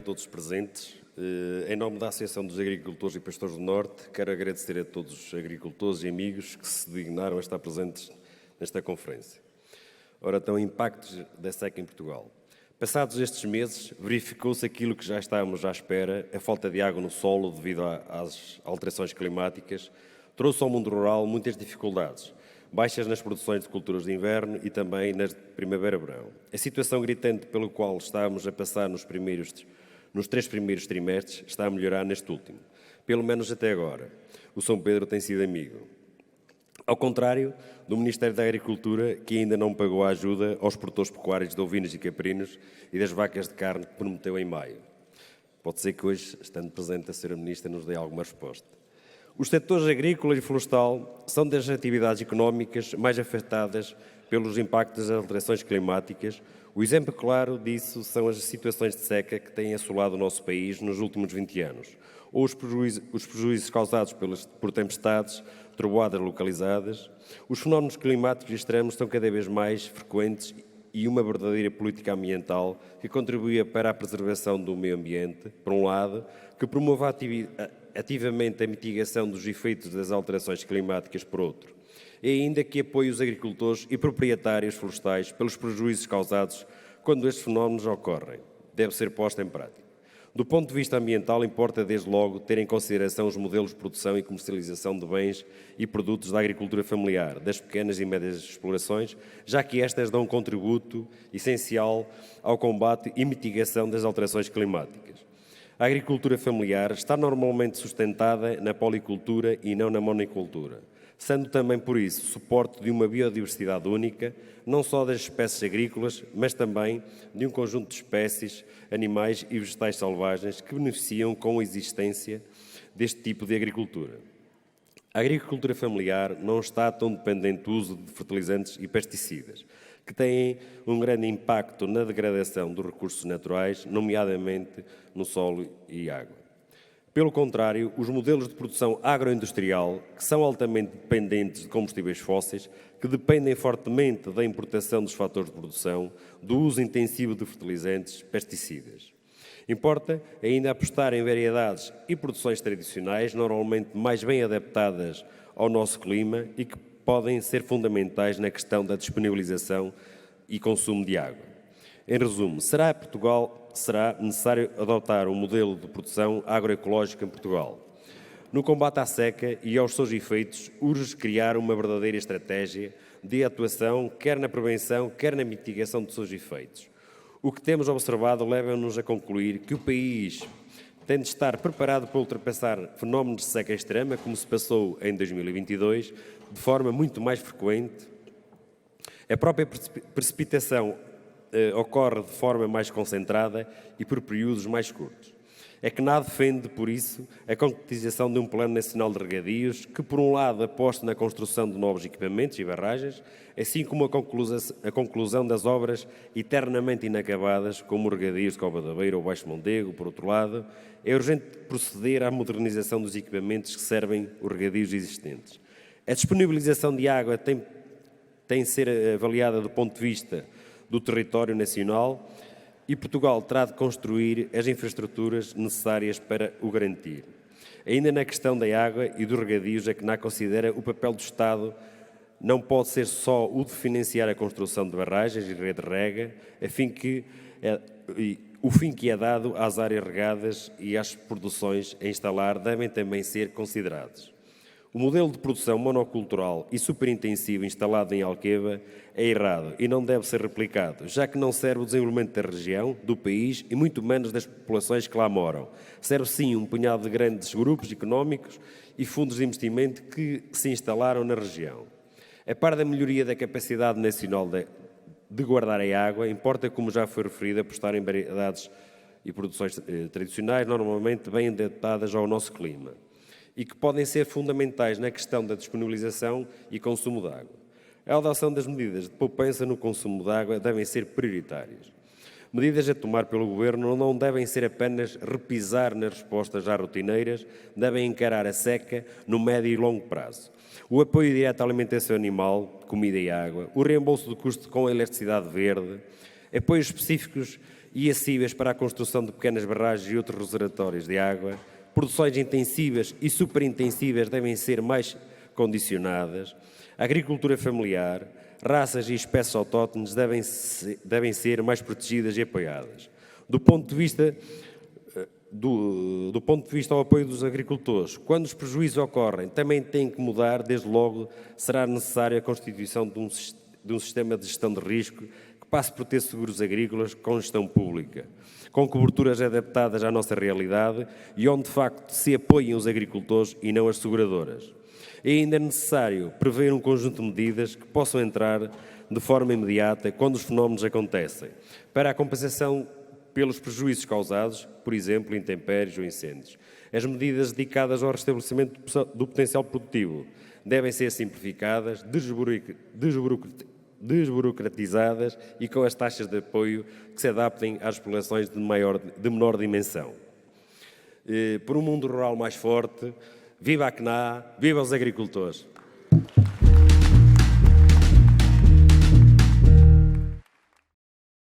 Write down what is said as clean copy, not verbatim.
todos os presentes. Em nome da Associação dos Agricultores e Pastores do Norte, quero agradecer a todos os agricultores e amigos que se dignaram a estar presentes nesta conferência. Ora, então, impactos da seca em Portugal. Passados estes meses, verificou-se aquilo que já estávamos à espera, a falta de água no solo devido às alterações climáticas, trouxe ao mundo rural muitas dificuldades, baixas nas produções de culturas de inverno e também nas de primavera-verão. A situação gritante pelo qual estávamos a passar nos 3 primeiros trimestres está a melhorar neste último, pelo menos até agora. O São Pedro tem sido amigo. Ao contrário do Ministério da Agricultura, que ainda não pagou a ajuda aos produtores pecuários de ovinos e caprinos e das vacas de carne que prometeu em maio. Pode ser que hoje, estando presente a Sra. Ministra, nos dê alguma resposta. Os setores agrícola e florestal são das atividades económicas mais afetadas pelos impactos das alterações climáticas. O exemplo claro disso são as situações de seca que têm assolado o nosso país nos últimos 20 anos, ou os prejuízos causados por tempestades, trovoadas localizadas. Os fenómenos climáticos extremos são cada vez mais frequentes e uma verdadeira política ambiental que contribui para a preservação do meio ambiente, por um lado, que promove ativamente a mitigação dos efeitos das alterações climáticas, por outro, e ainda que apoie os agricultores e proprietários florestais pelos prejuízos causados quando estes fenómenos ocorrem. Deve ser posta em prática. Do ponto de vista ambiental, importa desde logo ter em consideração os modelos de produção e comercialização de bens e produtos da agricultura familiar, das pequenas e médias explorações, já que estas dão um contributo essencial ao combate e mitigação das alterações climáticas. A agricultura familiar está normalmente sustentada na policultura e não na monocultura, sendo também, por isso, suporte de uma biodiversidade única, não só das espécies agrícolas, mas também de um conjunto de espécies, animais e vegetais selvagens que beneficiam com a existência deste tipo de agricultura. A agricultura familiar não está tão dependente do uso de fertilizantes e pesticidas, que têm um grande impacto na degradação dos recursos naturais, nomeadamente no solo e água. Pelo contrário, os modelos de produção agroindustrial, que são altamente dependentes de combustíveis fósseis, que dependem fortemente da importação dos fatores de produção, do uso intensivo de fertilizantes, pesticidas. Importa ainda apostar em variedades e produções tradicionais, normalmente mais bem adaptadas ao nosso clima e que podem ser fundamentais na questão da disponibilização e consumo de água. Em resumo, será necessário adotar um modelo de produção agroecológica em Portugal. No combate à seca e aos seus efeitos, urge criar uma verdadeira estratégia de atuação, quer na prevenção, quer na mitigação dos seus efeitos. O que temos observado leva-nos a concluir que o país tem de estar preparado para ultrapassar fenómenos de seca extrema, como se passou em 2022, de forma muito mais frequente. A própria precipitação ocorre de forma mais concentrada e por períodos mais curtos. É que nada defende, por isso, a concretização de um Plano Nacional de Regadios que, por um lado, aposte na construção de novos equipamentos e barragens, assim como a conclusão das obras eternamente inacabadas, como o Regadios de Cova da Beira ou Baixo Mondego. Por outro lado, é urgente proceder à modernização dos equipamentos que servem os regadios existentes. A disponibilização de água tem de ser avaliada do ponto de vista do território nacional e Portugal terá de construir as infraestruturas necessárias para o garantir. Ainda na questão da água e dos regadios, a CNAC considera o papel do Estado não pode ser só o de financiar a construção de barragens e rede de rega, o fim que é dado às áreas regadas e às produções a instalar devem também ser considerados. O modelo de produção monocultural e superintensivo instalado em Alqueva é errado e não deve ser replicado, já que não serve o desenvolvimento da região, do país e muito menos das populações que lá moram. Serve sim um punhado de grandes grupos económicos e fundos de investimento que se instalaram na região. A par da melhoria da capacidade nacional de guardar a água, importa, como já foi referido, apostar em variedades e produções tradicionais, normalmente bem adaptadas ao nosso clima, e que podem ser fundamentais na questão da disponibilização e consumo de água. A adoção das medidas de poupança no consumo de água devem ser prioritárias. Medidas a tomar pelo Governo não devem ser apenas repisar nas respostas já rotineiras, devem encarar a seca no médio e longo prazo. O apoio direto à alimentação animal, comida e água, o reembolso do custo com a eletricidade verde, apoios específicos e acessíveis para a construção de pequenas barragens e outros reservatórios de água. Produções intensivas e superintensivas devem ser mais condicionadas. A agricultura familiar, raças e espécies autóctones devem ser mais protegidas e apoiadas. Do ponto de vista ao apoio dos agricultores, quando os prejuízos ocorrem, também tem que mudar. Desde logo, será necessária a constituição de um sistema de gestão de risco que passe por ter seguros agrícolas com gestão pública, com coberturas adaptadas à nossa realidade e onde, de facto, se apoiem os agricultores e não as seguradoras. É ainda necessário prever um conjunto de medidas que possam entrar de forma imediata quando os fenómenos acontecem, para a compensação pelos prejuízos causados, por exemplo, intempéries ou incêndios. As medidas dedicadas ao restabelecimento do potencial produtivo devem ser simplificadas, desburocratizadas e com as taxas de apoio que se adaptem às populações de menor dimensão. Por um mundo rural mais forte, viva a CNA, viva os agricultores!